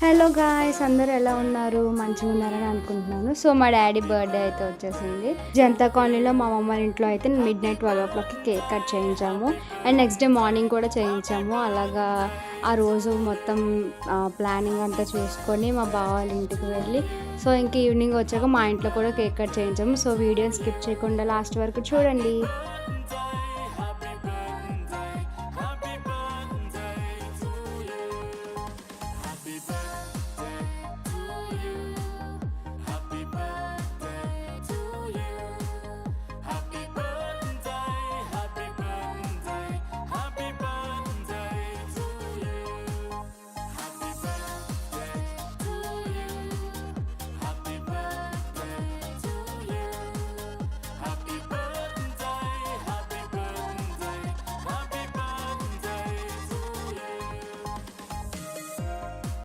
Hello guys, అందరూ ఎలా ఉన్నారు? మంచిగా ఉన్నారని అనుకుంటున్నాను. సో మా డాడీ బర్త్డే అయితే వచ్చేసింది. జనతా కాలనీలో మా మమ్మ ఇంట్లో అయితే మిడ్-నైట్ 12:00కి కేక్ కట్ చేయించాము. అండ్ నెక్స్ట్ డే మార్నింగ్ కూడా చేయించాము. అలాగా ఆ రోజు మొత్తం ప్లానింగ్ అంతా చూసుకొని మా బావ వాళ్ళ ఇంటికి వెళ్ళి సో ఇంక ఈవినింగ్ వచ్చాక మా ఇంట్లో కూడా కేక్ కట్ చేయించాము. సో వీడియోని స్కిప్ చేయకుండా లాస్ట్ వరకు చూడండి. Happy birthday